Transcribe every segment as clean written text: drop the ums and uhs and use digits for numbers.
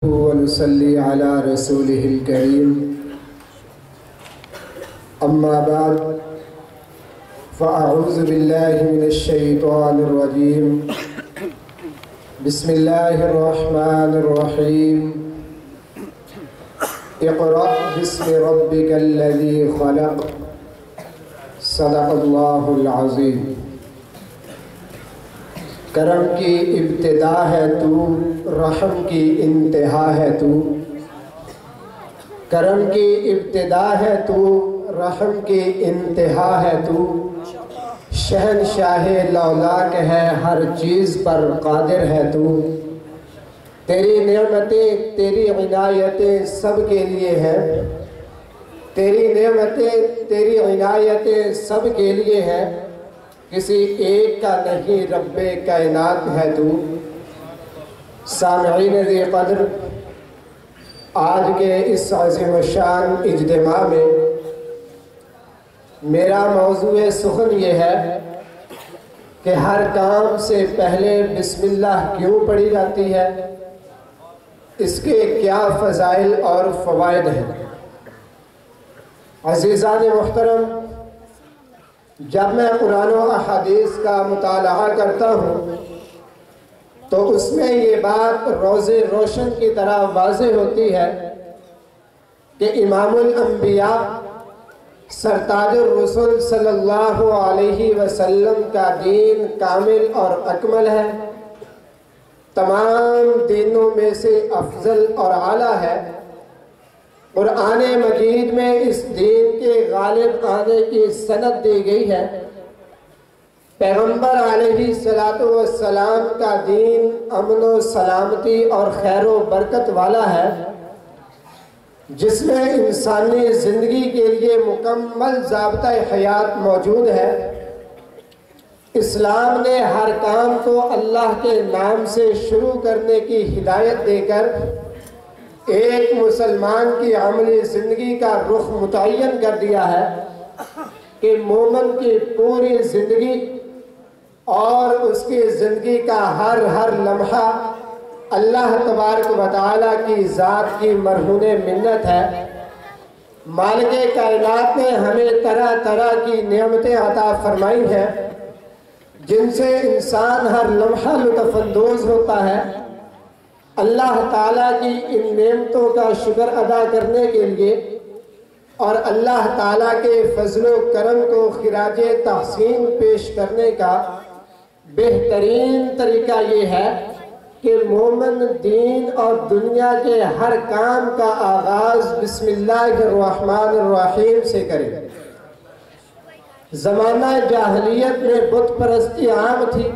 ونصلي على رسوله الكريم أما بعد فأعوذ بالله من الشيطان الرجيم بسم الله الرحمن الرحيم اقرأ باسم ربك الذي خلق صدق الله العظيم کرم کی ابتدا ہے تو رحم کی انتہا ہے تو کرم کی ابتدا ہے تو رحم کی انتہا ہے تو شہنشاہ لولاک ہے ہر چیز پر قادر ہے تو تیری نعمتیں تیری عنایتیں سب کے لیے ہیں تیری نعمتیں تیری عنایتیں سب کے لیے ہیں کسی ایک کا نہیں رب کائنات ہے تو سامعین ذی قدر آج کے اس عظیم الشان اجتماع میں میرا موضوع سخن یہ ہے کہ ہر کام سے پہلے بسم اللہ کیوں پڑھی جاتی ہے اس کے کیا فضائل اور فوائد ہیں عزیزان محترم جب میں قرآن و احادیث کا مطالعہ کرتا ہوں تو اس میں یہ بات روز روشن کی طرح واضح ہوتی ہے کہ امام الانبیاء سرتاج الرسل صلی اللہ علیہ وسلم کا دین کامل اور اکمل ہے تمام دینوں میں سے افضل اور اعلیٰ ہے قرآن مجید میں اس دین کے غالب آنے کی سند دی گئی ہے پیغمبر علیہ السلام کا دین امن و سلامتی اور خیر و برکت والا ہے جس میں انسانی زندگی کے لیے مکمل ضابطہ حیات موجود ہے اسلام نے ہر کام کو اللہ کے نام سے شروع کرنے کی ہدایت دے کر ایک مسلمان کی عملی زندگی کا رخ متعین کر دیا ہے کہ مومن کی پوری زندگی اور اس کی زندگی کا ہر لمحہ اللہ تبارک و تعالیٰ کی ذات کی مرہون منت ہے مالک کائنات نے ہمیں طرح طرح کی نعمتیں عطا فرمائی ہیں جن سے انسان ہر لمحہ لطف اندوز ہوتا ہے اللہ تعالیٰ کی ان نعمتوں کا شکر ادا کرنے کے لیے اور اللہ تعالیٰ کے فضل و کرم کو خراج تحسین پیش کرنے کا بہترین طریقہ یہ ہے کہ مومن دین اور دنیا کے ہر کام کا آغاز بسم اللہ الرحمن الرحیم سے کرے زمانہ جاہلیت میں بت پرستی عام تھی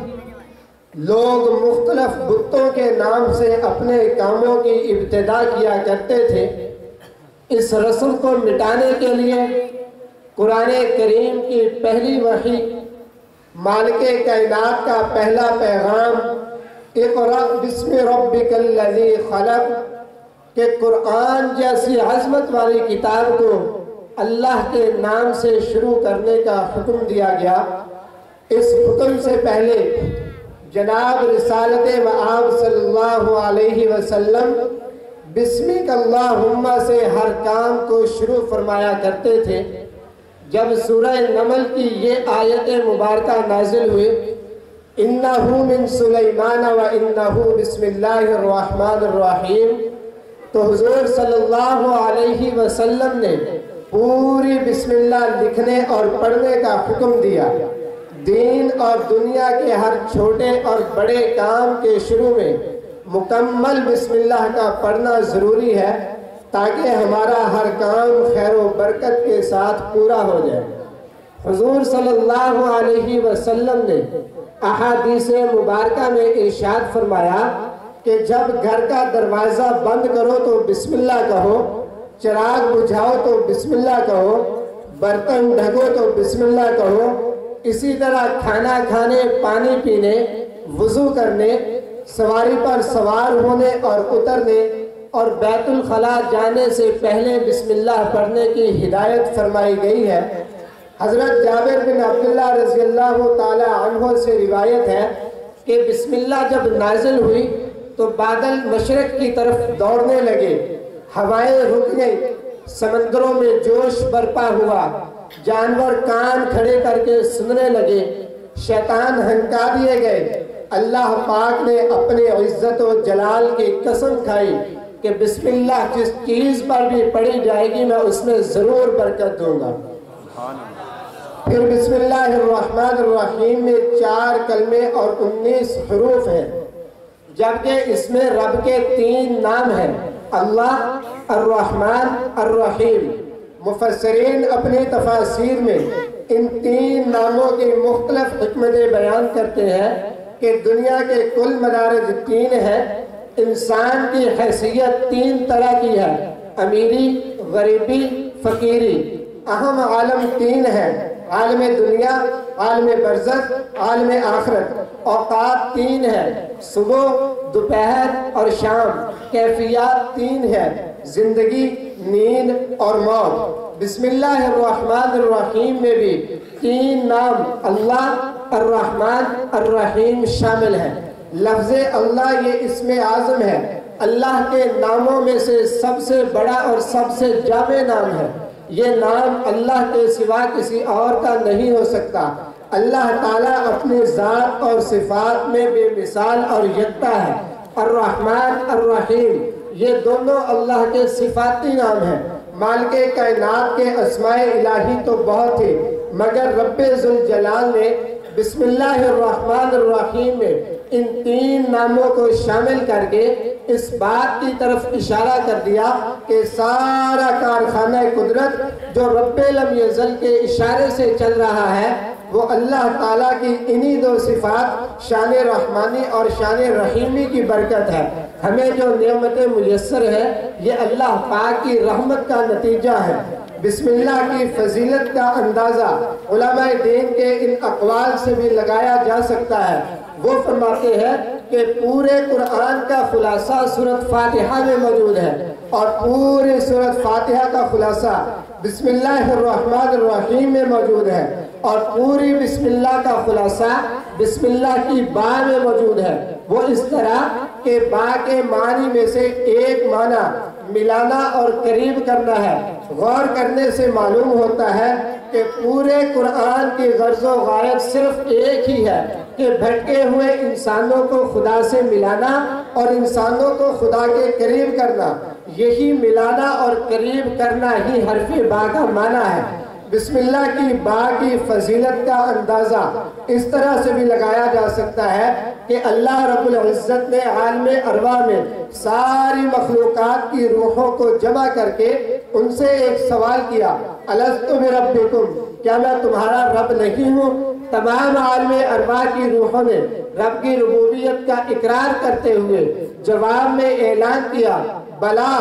لوگ مختلف بتوں کے نام سے اپنے کاموں کی ابتدا کیا کرتے تھے اس رسم کو مٹانے کے لیے قرآن کریم کی پہلی وحی مالک کائنات کا پہلا پیغام اقرأ بسم ربک الذی خلق کہ قرآن جیسی عظمت والی کتاب کو اللہ کے نام سے شروع کرنے کا حکم دیا گیا اس حکم سے پہلے جناب رسالت مآب صلی اللہ علیہ وسلم بسمک اللہم سے ہر کام کو شروع فرمایا کرتے تھے جب سورہ نمل کی یہ آیت مبارکہ نازل ہوئی انہو من سلیمان و انہو بسم اللہ الرحمن الرحیم تو حضور صلی اللہ علیہ وسلم نے پوری بسم اللہ لکھنے اور پڑھنے کا حکم دیا دین اور دنیا کے ہر چھوٹے اور بڑے کام کے شروع میں مکمل بسم اللہ کا پڑھنا ضروری ہے تاکہ ہمارا ہر کام خیر و برکت کے ساتھ پورا ہو جائے حضور صلی اللہ علیہ وسلم نے احادیث مبارکہ میں ارشاد فرمایا کہ جب گھر کا دروازہ بند کرو تو بسم اللہ کہو چراغ بجھاؤ تو بسم اللہ کہو برتن ڈھکو تو بسم اللہ کہو اسی طرح کھانا کھانے پانی پینے وضو کرنے سواری پر سوار ہونے اور اترنے اور بیت الخلاء جانے سے پہلے بسم اللہ پڑھنے کی ہدایت فرمائی گئی ہے حضرت جابر بن عبداللہ رضی اللہ تعالی عنہ سے روایت ہے کہ بسم اللہ جب نازل ہوئی تو بادل مشرق کی طرف دوڑنے لگے، ہوائیں رک گئیں، سمندروں میں جوش برپا ہوا، جانور کان کھڑے کر کے سننے لگے، شیطان ہنکا دیے گئے۔ اللہ پاک نے اپنے عزت و جلال کی قسم کھائی کہ بسم اللہ جس چیز پر بھی پڑھی جائے گی میں اس میں ضرور برکت دوں گا۔ پھر بسم اللہ الرحمن الرحیم میں 4 کلمے اور 19 حروف ہیں، جبکہ اس میں رب کے 3 نام ہیں، اللہ، الرحمن، الرحیم۔ مفسرین اپنی تفاسیر میں ان 3 ناموں کی مختلف حکمتیں بیان کرتے ہیں کہ دنیا کے کل مدارج 3 ہیں۔ انسان کی حیثیت 3 طرح کی ہے، امیری، غریبی، فقیری۔ اہم عالم 3 ہیں، عالم دنیا، عالم برزخ، عالم آخرت۔ اوقات 3 ہیں، صبح، دوپہر اور شام۔ کیفیات 3 ہیں، زندگی، نیند اور موت۔ بسم اللہ الرحمن الرحیم میں بھی 3 نام اللہ، الرحمن، الرحیم شامل ہیں۔ لفظ اللہ یہ اسم اعظم ہے، اللہ کے ناموں میں سے سب سے بڑا اور سب سے جامع نام ہے۔ یہ نام اللہ کے سوا کسی اور کا نہیں ہو سکتا۔ اللہ تعالیٰ اپنی ذات اور صفات میں بے مثال اور یکتا ہے۔ الرحمن، الرحیم یہ دونوں اللہ کے صفاتی نام ہیں۔ مالک کائنات کے اسماء الہی تو بہت تھے، مگر رب ذوالجلال نے بسم اللہ الرحمن الرحیم میں ان 3 ناموں کو شامل کر کے اس بات کی طرف اشارہ کر دیا کہ سارا کارخانہ قدرت جو رب لم یزل کے اشارے سے چل رہا ہے وہ اللہ تعالیٰ کی انہی 2 صفات شان رحمانی اور شان رحیمی کی برکت ہے۔ ہمیں جو نعمتیں میسر ہے یہ اللہ پاک کی رحمت کا نتیجہ ہے۔ بسم اللہ کی فضیلت کا اندازہ علماء دین کے ان اقوال سے بھی لگایا جا سکتا ہے۔ وہ فرماتے ہیں کہ پورے قرآن کا خلاصہ سورۃ فاتحہ میں موجود ہے، اور پورے سورۃ فاتحہ کا خلاصہ بسم اللہ الرحمن الرحیم میں موجود ہے، اور پوری بسم اللہ کا خلاصہ بسم اللہ کی با میں موجود ہے۔ وہ اس طرح کہ با کے معنی میں سے ایک معنی ملانا اور قریب کرنا ہے۔ غور کرنے سے معلوم ہوتا ہے کہ پورے قرآن کی غرض و غایت صرف ایک ہی ہے کہ بھٹکے ہوئے انسانوں کو خدا سے ملانا اور انسانوں کو خدا کے قریب کرنا۔ یہی ملانا اور قریب کرنا ہی حرف با کا معنی ہے۔ بسم اللہ کی با کی فضیلت کا اندازہ اس طرح سے بھی لگایا جا سکتا ہے کہ اللہ رب العزت نے عالم ارواح میں ساری مخلوقات کی روحوں کو جمع کر کے ان سے ایک سوال کیا، الست بربکم، کیا میں تمہارا رب نہیں ہوں؟ تمام عالم ارواح کی روحوں نے رب کی ربوبیت کا اقرار کرتے ہوئے جواب میں اعلان کیا، بلا،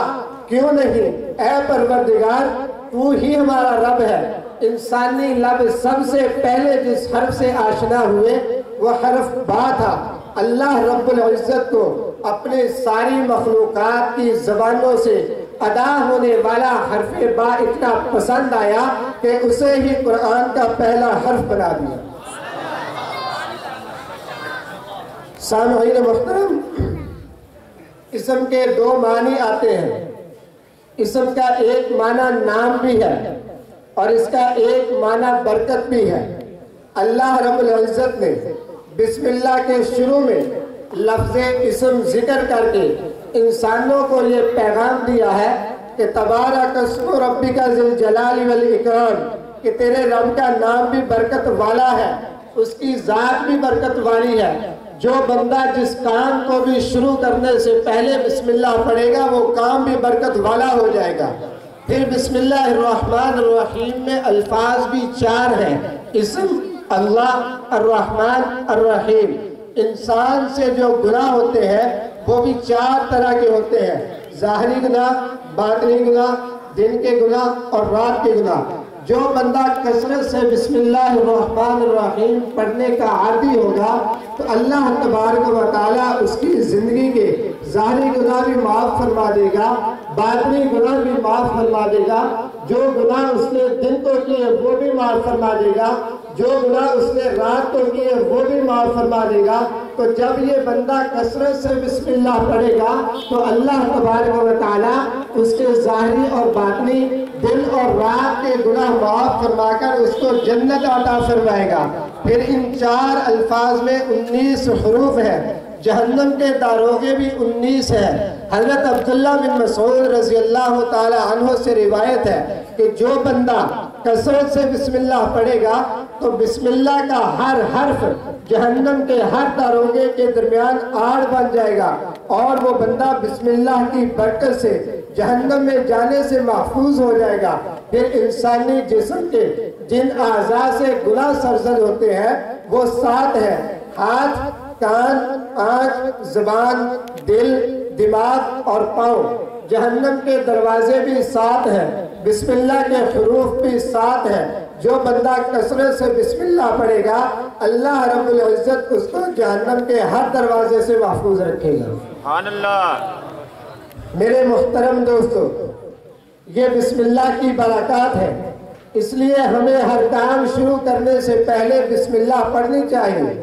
کیوں نہیں، اے پروردگار تو ہی ہمارا رب ہے۔ انسانی لب سب سے پہلے جس حرف سے آشنا ہوئے وہ حرف با تھا۔ اللہ رب العزت کو اپنے ساری مخلوقات کی زبانوں سے ادا ہونے والا حرف با اتنا پسند آیا کہ اسے ہی قرآن کا پہلا حرف بنا دیا۔ سامعین محترم، اسم کے 2 معنی آتے ہیں۔ اسم کا ایک معنی نام بھی ہے اور اس کا ایک معنی برکت بھی ہے۔ اللہ رب العزت نے بسم اللہ کے شروع میں لفظ اسم ذکر کر کے انسانوں کو یہ پیغام دیا ہے کہ تبارک اسم ربک ذی الجلال والاکرام، کہ تیرے رب کا نام بھی برکت والا ہے، اس کی ذات بھی برکت والی ہے۔ جو بندہ جس کام کو بھی شروع کرنے سے پہلے بسم اللہ پڑھے گا وہ کام بھی برکت والا ہو جائے گا۔ پھر بسم اللہ الرحمن الرحیم میں الفاظ بھی 4 ہیں، اسم، اللہ، الرحمن، الرحیم۔ انسان سے جو گناہ ہوتے ہیں وہ بھی 4 طرح کے ہوتے ہیں، ظاہری گناہ، باطنی گناہ، دن کے گناہ اور رات کے گناہ۔ جو بندہ کثرت سے بسم اللہ الرحمن الرحیم پڑھنے کا عادی ہوگا تو اللہ تبارک و تعالیٰ اس کی زندگی کے ظاہری گناہ بھی معاف فرما دے گا، باطنی گناہ بھی معاف فرما دے گا، جو گناہ اس نے دن کو کیے وہ بھی معاف فرما دے گا، جو گناہ اس نے رات کو کیے وہ بھی معاف فرما دے گا۔ تو جب یہ بندہ کثرت سے بسم اللہ پڑھے گا تو اللہ تبارک و تعالیٰ اس کے ظاہری اور باطنی دن اور رات کے گناہ معاف فرما کر اس کو جنت عطا فرمائے گا۔ پھر ان 4 الفاظ میں 19 حروف ہے، جہنم کے داروغے بھی 19 ہے۔ حضرت عبداللہ بن مسعود رضی اللہ تعالی عنہ سے روایت ہے کہ جو بندہ کثرت سے بسم اللہ پڑھے گا تو بسم اللہ کا ہر حرف جہنم کے ہر داروغے کے درمیان آڑ بن جائے گا، اور وہ بندہ بسم اللہ کی برکت سے جہنم میں جانے سے محفوظ ہو جائے گا۔ پھر انسانی جسم کے جن اعضاء سے گناہ سرزد ہوتے ہیں وہ 7 ہیں: ہاتھ، کان، آنکھ، زبان، دل، دماغ اور پاؤں۔ جہنم کے دروازے بھی 7 ہیں، بسم اللہ کے حروف بھی 7 ہیں۔ جو بندہ کثرت سے بسم اللہ پڑھے گا اللہ رب العزت اس کو جہنم کے ہر دروازے سے محفوظ رکھے گا۔ سبحان اللہ۔ میرے محترم دوستو، یہ بسم اللہ کی برکات ہے، اس لیے ہمیں ہر کام شروع کرنے سے پہلے بسم اللہ پڑھنی چاہیے۔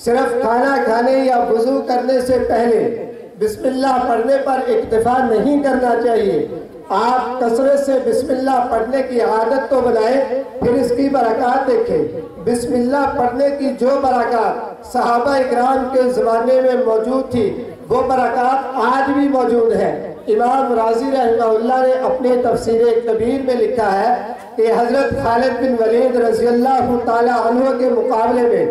صرف کھانا کھانے یا وضو کرنے سے پہلے بسم اللہ پڑھنے پر اکتفا نہیں کرنا چاہیے۔ آپ کثرت سے بسم اللہ پڑھنے کی عادت تو بنائیں، پھر اس کی برکات دیکھیں۔ بسم اللہ پڑھنے کی جو برکات صحابہ اکرام کے زمانے میں موجود تھی وہ برکات آج بھی موجود ہے۔ امام راضی رحمہ اللہ نے اپنے تفسیر کبیر میں لکھا ہے کہ حضرت خالد بن ولید رضی اللہ تعالی عنہ کے مقابلے میں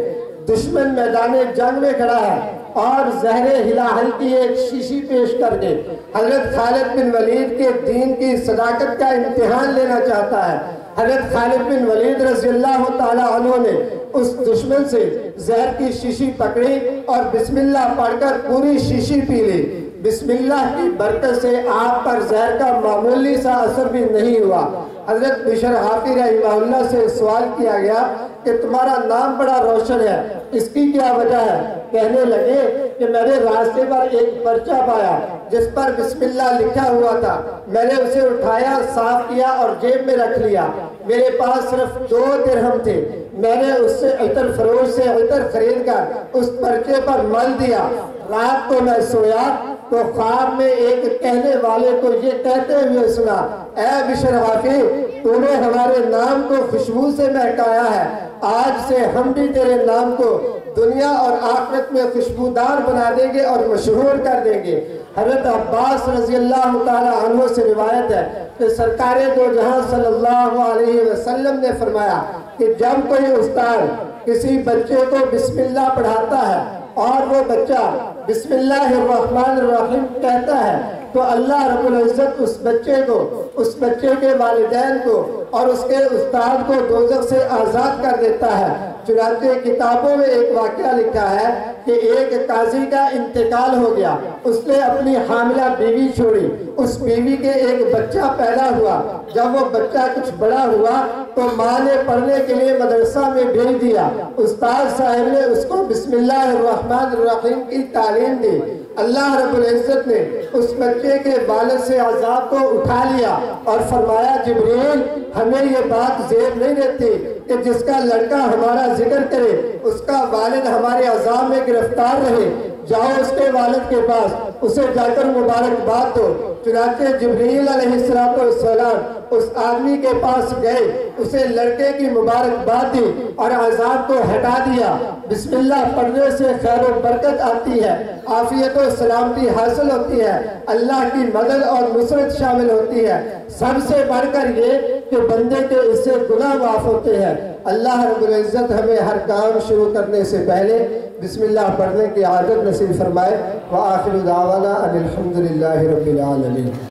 دشمن میدان جنگ میں کھڑا ہے اور زہر ہلاہل کی ایک شیشی پیش کر کے حضرت خالد بن ولید کے دین کی صداقت کا امتحان لینا چاہتا ہے۔ حضرت خالد بن ولید رضی اللہ تعالی عنہ نے اس دشمن سے زہر کی شیشی پکڑی اور بسم اللہ پڑھ کر پوری شیشی پی لی۔ بسم اللہ کی برکت سے آپ پر زہر کا معمولی سا اثر بھی نہیں ہوا۔ حضرت بشر حافی رحمہ اللہ سے سوال کیا گیا کہ تمہارا نام بڑا روشن ہے، اس کی کیا وجہ ہے؟ کہنے لگے کہ میں نے راستے پر ایک پرچہ پایا جس پر بسم اللہ لکھا ہوا تھا، میں نے اسے اٹھایا، صاف کیا اور جیب میں رکھ لیا۔ میرے پاس صرف 2 درہم تھے، میں نے اس سے عطر فروش سے عطر خرید کر اس پرچے پر مل دیا۔ رات کو میں سویا تو خواب میں ایک کہنے والے کو یہ کہتے ہوئے سنا، اے بشر حافی، تو نے ہمارے نام کو خوشبو سے مہکایا ہے، آج سے ہم بھی تیرے نام کو دنیا اور آخرت میں خوشبودار بنا دیں گے اور مشہور کر دیں گے۔ حضرت عباس رضی اللہ تعالی عنہ سے روایت ہے کہ سرکار دو جہاں صلی اللہ علیہ وسلم نے فرمایا کہ جب کوئی استاد کسی بچے کو بسم اللہ پڑھاتا ہے اور وہ بچہ بسم اللہ الرحمن الرحیم کہتا ہے تو اللہ رب العزت اس بچے کو، اس بچے کے والدین کو اور اس کے استاد کو دوزخ سے آزاد کر دیتا ہے۔ چنانچہ کتابوں میں ایک واقعہ لکھا ہے کہ ایک قاضی کا انتقال ہو گیا، اس نے اپنی حاملہ بیوی چھوڑی، اس بیوی کے ایک بچہ پیدا ہوا۔ جب وہ بچہ کچھ بڑا ہوا تو ماں نے پڑھنے کے لیے مدرسہ میں بھیج دیا۔ استاد صاحب نے اس کو بسم اللہ الرحمن الرحیم کی تعلیم دی۔ اللہ رب العزت نے اس بچے کے والد سے عذاب کو اٹھا لیا اور فرمایا جبریل ہمیں یہ بات زیر نہیں دیتی کہ جس کا لڑکا ہمارا ذکر کرے اس کا والد ہمارے عذاب میں گرفتار رہے، جاؤ اس کے والد کے پاس، اسے جا کر مبارکباد دو۔ چنانچہ جبریل علیہ السلام اس آدمی کے پاس گئے، اسے لڑکے کی مبارکباد دی اور عذاب کو ہٹا دیا۔ بسم اللہ پڑھنے سے خیر و برکت آتی ہے، عافیت و سلامتی حاصل ہوتی ہے، اللہ کی مدد اور نصرت شامل ہوتی ہے۔ سب سے بڑھ کر یہ کہ بندے کے اس سے گناہ معاف ہوتے ہیں۔ اللہ رب العزت ہمیں ہر کام شروع کرنے سے پہلے بسم اللہ پڑھنے کی عادت نصیب فرمائے۔ وآخر دعوانا ان الحمدللہ رب العالمین۔